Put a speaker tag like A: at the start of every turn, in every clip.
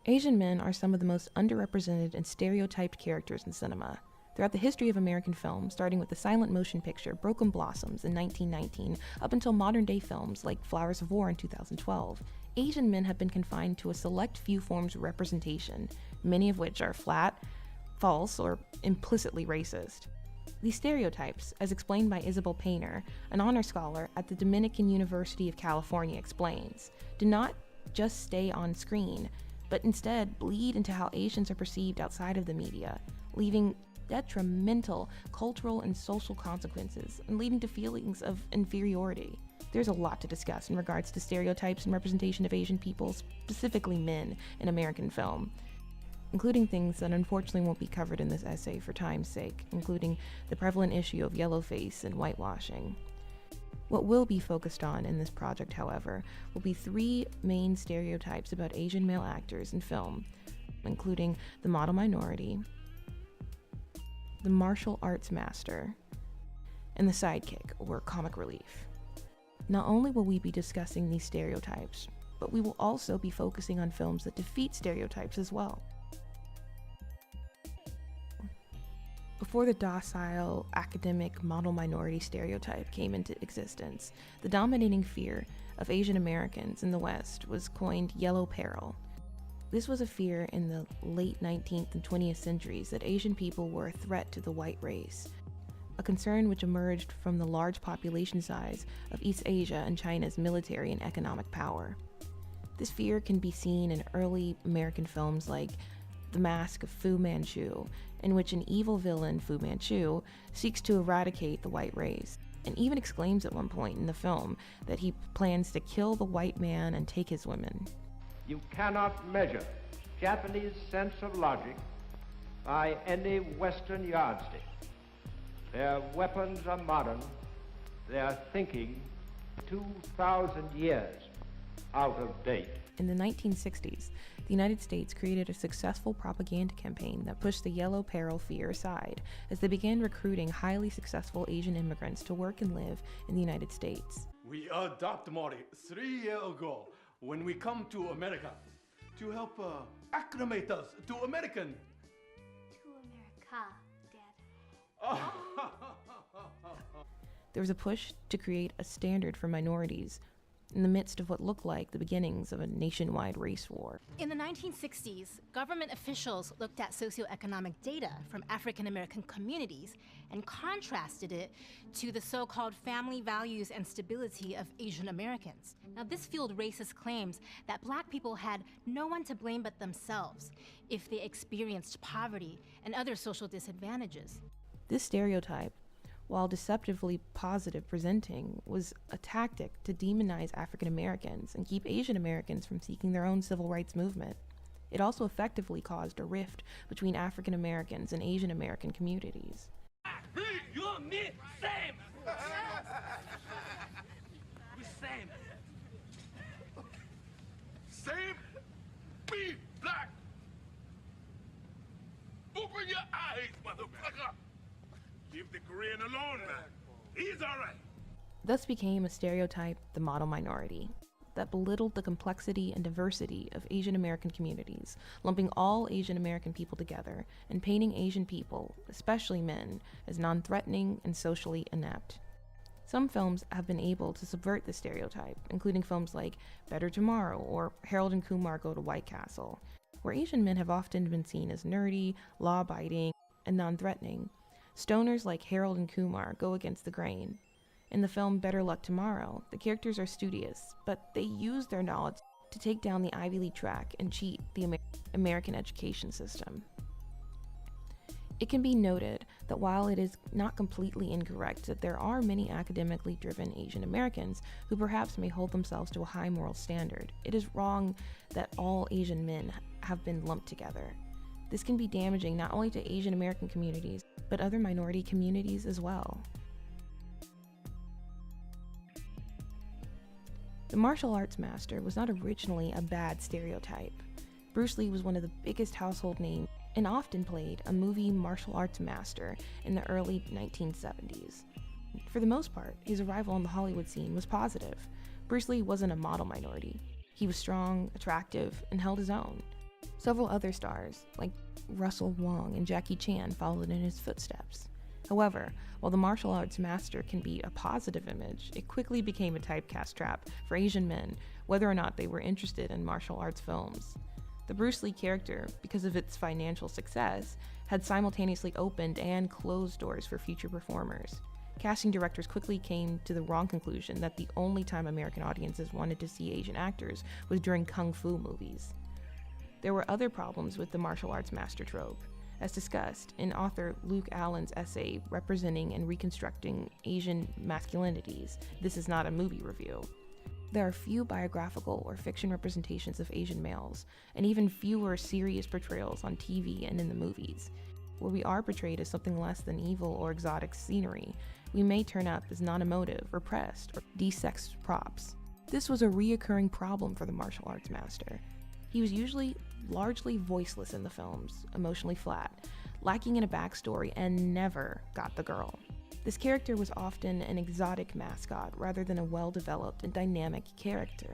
A: Asian men are some of the most underrepresented and stereotyped characters in cinema. Throughout the history of American film, starting with the silent motion picture Broken Blossoms in 1919 up until modern-day films like Flowers of War in 2012, Asian men have been confined to a select few forms of representation, many of which are flat, false, or implicitly racist. These stereotypes, as explained by Isabel Painter, an honor scholar at the Dominican University of California, explains, do not just stay on screen, but instead bleed into how Asians are perceived outside of the media, leaving detrimental cultural and social consequences and leading to feelings of inferiority. There's a lot to discuss in regards to stereotypes and representation of Asian people, specifically men, in American film, including things that unfortunately won't be covered in this essay for time's sake, including the prevalent issue of yellowface and whitewashing. What will be focused on in this project, however, will be three main stereotypes about Asian male actors in film, including the model minority, the martial arts master, and the sidekick, or comic relief. Not only will we be discussing these stereotypes, but we will also be focusing on films that defeat stereotypes as well. Before the docile, academic, model minority stereotype came into existence, the dominating fear of Asian Americans in the West was coined yellow peril. This was a fear in the late 19th and 20th centuries that Asian people were a threat to the white race, a concern which emerged from the large population size of East Asia and China's military and economic power. This fear can be seen in early American films like The Mask of Fu Manchu, in which an evil villain, Fu Manchu, seeks to eradicate the white race, and even exclaims at one point in the film that he plans to kill the white man and take his women.
B: You cannot measure Japanese sense of logic by any Western yardstick. Their weapons are modern, their thinking 2,000 years out of date.
A: In the 1960s, the United States created a successful propaganda campaign that pushed the yellow peril fear aside as they began recruiting highly successful Asian immigrants to work and live in the United States.
C: We adopted Mori 3 years ago when we come to America to help acclimate us to American.
D: To America, Dad.
A: There was a push to create a standard for minorities in the midst of what looked like the beginnings of a nationwide race war.
E: In the 1960s, government officials looked at socioeconomic data from African American communities and contrasted it to the so-called family values and stability of Asian Americans. Now, this fueled racist claims that Black people had no one to blame but themselves if they experienced poverty and other social disadvantages.
A: This stereotype, while deceptively positive presenting, was a tactic to demonize African Americans and keep Asian Americans from seeking their own civil rights movement. It also effectively caused a rift between African Americans and Asian American communities.
F: You and me, same! We same.
G: Same? Be black! Open your eyes, motherfucker! Leave the Korean alone, man. He's all right.
A: Thus became a stereotype, the model minority, that belittled the complexity and diversity of Asian American communities, lumping all Asian American people together and painting Asian people, especially men, as non-threatening and socially inept. Some films have been able to subvert this stereotype, including films like Better Tomorrow or Harold and Kumar Go to White Castle, where Asian men have often been seen as nerdy, law-abiding, and non-threatening. Stoners like Harold and Kumar go against the grain. In the film Better Luck Tomorrow, the characters are studious, but they use their knowledge to take down the Ivy League track and cheat the American education system. It can be noted that while it is not completely incorrect that there are many academically driven Asian Americans who perhaps may hold themselves to a high moral standard, it is wrong that all Asian men have been lumped together. This can be damaging not only to Asian American communities, but other minority communities as well. The martial arts master was not originally a bad stereotype. Bruce Lee was one of the biggest household names and often played a movie martial arts master in the early 1970s. For the most part, his arrival on the Hollywood scene was positive. Bruce Lee wasn't a model minority. He was strong, attractive, and held his own. Several other stars, like Russell Wong and Jackie Chan, followed in his footsteps. However, while the martial arts master can be a positive image, it quickly became a typecast trap for Asian men, whether or not they were interested in martial arts films. The Bruce Lee character, because of its financial success, had simultaneously opened and closed doors for future performers. Casting directors quickly came to the wrong conclusion that the only time American audiences wanted to see Asian actors was during kung fu movies. There were other problems with the martial arts master trope, as discussed in author Luke Allen's essay representing and reconstructing Asian masculinities. This is not a movie review. There are few biographical or fiction representations of Asian males, and even fewer serious portrayals on TV and in the movies. Where we are portrayed as something less than evil or exotic scenery, we may turn up as non-emotive, repressed, or desexed props. This was a reoccurring problem for the martial arts master. He was usually largely voiceless in the films, emotionally flat, lacking in a backstory, and never got the girl. This character was often an exotic mascot rather than a well-developed and dynamic character.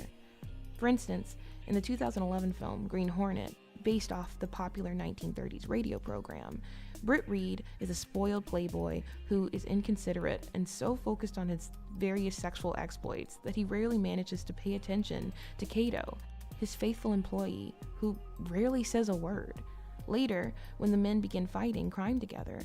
A: For instance, in the 2011 film Green Hornet, based off the popular 1930s radio program, Britt Reed is a spoiled playboy who is inconsiderate and so focused on his various sexual exploits that he rarely manages to pay attention to Kato, his faithful employee, who rarely says a word. Later, when the men begin fighting crime together,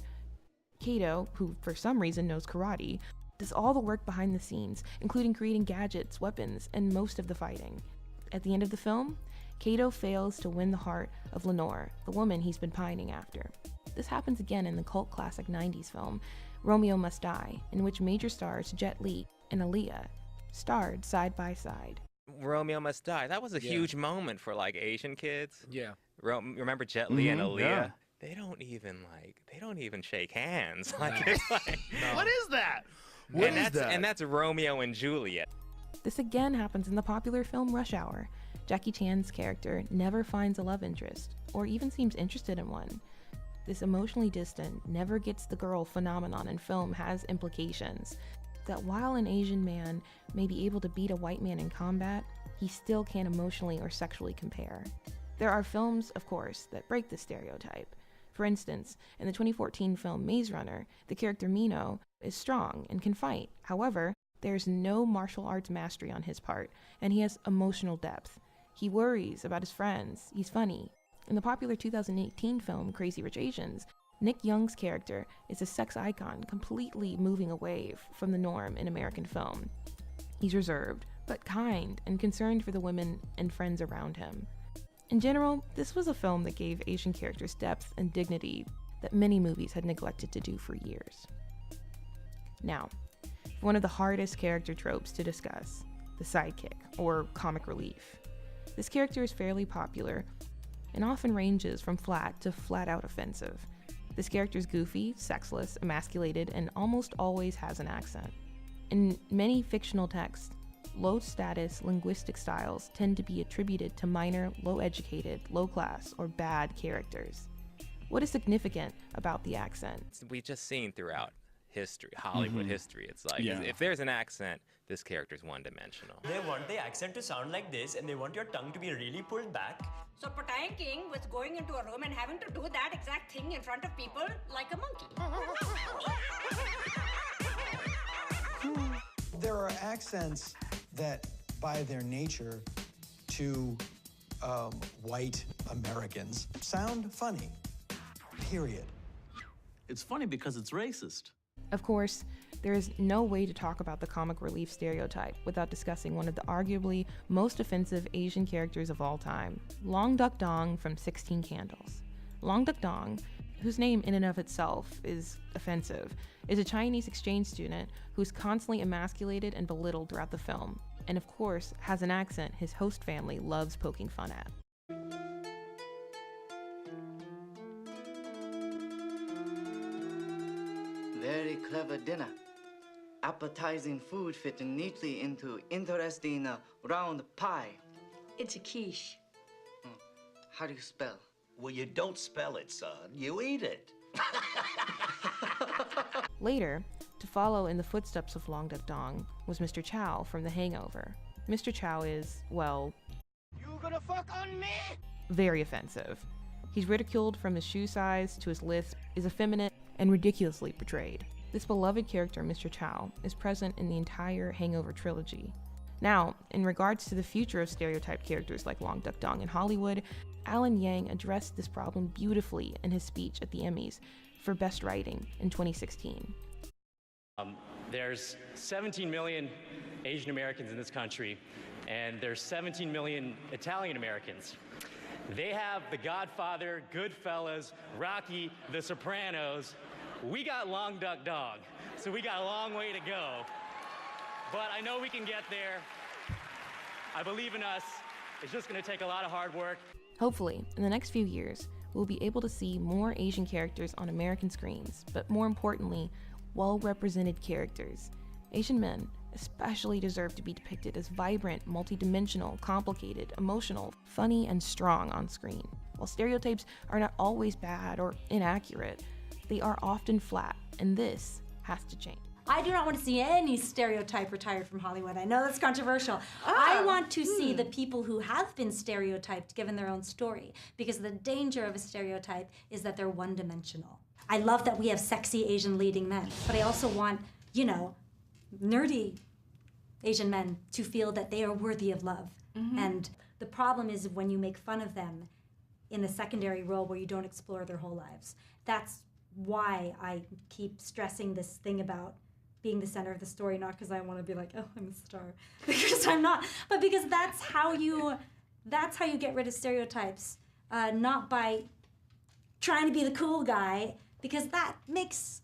A: Kato, who for some reason knows karate, does all the work behind the scenes, including creating gadgets, weapons, and most of the fighting. At the end of the film, Kato fails to win the heart of Lenore, the woman he's been pining after. This happens again in the cult classic 90s film Romeo Must Die, in which major stars Jet Li and Aaliyah starred side by side.
H: Romeo Must Die. That was a huge moment for like Asian kids.
I: Yeah.
H: Remember Jet Li and Aaliyah?
C: Yeah.
H: They don't even shake hands. Like, it's like,
C: What is that?
H: And that's Romeo and Juliet.
A: This again happens in the popular film Rush Hour. Jackie Chan's character never finds a love interest, or even seems interested in one. This emotionally distant, never gets the girl phenomenon in film has implications that while an Asian man may be able to beat a white man in combat, he still can't emotionally or sexually compare. There are films, of course, that break this stereotype. For instance, in the 2014 film Maze Runner, the character Mino is strong and can fight. However, there's no martial arts mastery on his part, and he has emotional depth. He worries about his friends. He's funny. In the popular 2018 film Crazy Rich Asians, Nick Young's character is a sex icon completely moving away from the norm in American film. He's reserved, but kind and concerned for the women and friends around him. In general, this was a film that gave Asian characters depth and dignity that many movies had neglected to do for years. Now, one of the hardest character tropes to discuss, the sidekick, or comic relief. This character is fairly popular and often ranges from flat to flat-out offensive. This character is goofy, sexless, emasculated, and almost always has an accent. In many fictional texts, low-status linguistic styles tend to be attributed to minor, low-educated, low-class, or bad characters. What is significant about the accent?
H: We've just seen throughout history, Hollywood history, it's like, if there's an accent, this character's one-dimensional.
J: They want the accent to sound like this, and they want your tongue to be really pulled back.
K: So Patayang King was going into a room and having to do that exact thing in front of people like a monkey.
L: There are accents that, by their nature, to white Americans, sound funny, period.
F: It's funny because it's racist.
A: Of course, there is no way to talk about the comic relief stereotype without discussing one of the arguably most offensive Asian characters of all time, Long Duck Dong from 16 Candles. Long Duck Dong, whose name in and of itself is offensive, is a Chinese exchange student who's constantly emasculated and belittled throughout the film, and of course has an accent his host family loves poking fun at.
M: Very clever dinner. Appetizing food fitting neatly into interesting round pie.
K: It's a quiche.
M: How do you spell?
F: Well, you don't spell it, son. You eat it.
A: Later, to follow in the footsteps of Long Duck Dong was Mr. Chow from The Hangover. Mr. Chow is, well...
F: You gonna fuck on me?
A: very offensive. He's ridiculed from his shoe size to his lisp, is effeminate, and ridiculously portrayed. This beloved character, Mr. Chow, is present in the entire Hangover trilogy. Now, in regards to the future of stereotyped characters like Long Duck Dong in Hollywood, Alan Yang addressed this problem beautifully in his speech at the Emmys for Best Writing in 2016.
I: There's 17 million Asian Americans in this country, and there's 17 million Italian Americans. They have The Godfather, Goodfellas, Rocky, The Sopranos. We got Long Duck Dog, so we got a long way to go. But I know we can get there. I believe in us. It's just going to take a lot of hard work.
A: Hopefully, in the next few years, we'll be able to see more Asian characters on American screens, but more importantly, well-represented characters. Asian men especially deserve to be depicted as vibrant, multidimensional, complicated, emotional, funny, and strong on screen. While stereotypes are not always bad or inaccurate, they are often flat, and this has to change.
N: I do not want to see any stereotype retired from Hollywood. I know that's controversial. I want to see the people who have been stereotyped given their own story, because the danger of a stereotype is that they're one-dimensional. I love that we have sexy Asian leading men, but I also want, you know, nerdy Asian men to feel that they are worthy of love. And the problem is when you make fun of them in a secondary role where you don't explore their whole lives. That's why I keep stressing this thing about being the center of the story, not because I want to be like, oh, I'm a star, because I'm not, but because that's how you get rid of stereotypes, not by trying to be the cool guy, because that makes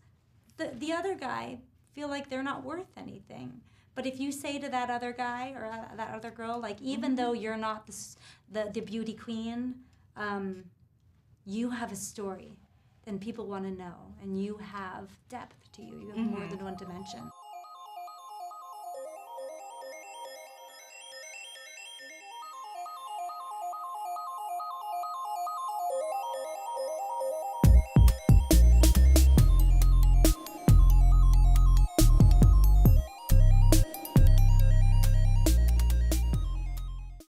N: the other guy feel like they're not worth anything. But if you say to that other guy or that other girl, like, even though you're not the beauty queen, you have a story, then people want to know, and you have depth to you. You have more than one dimension.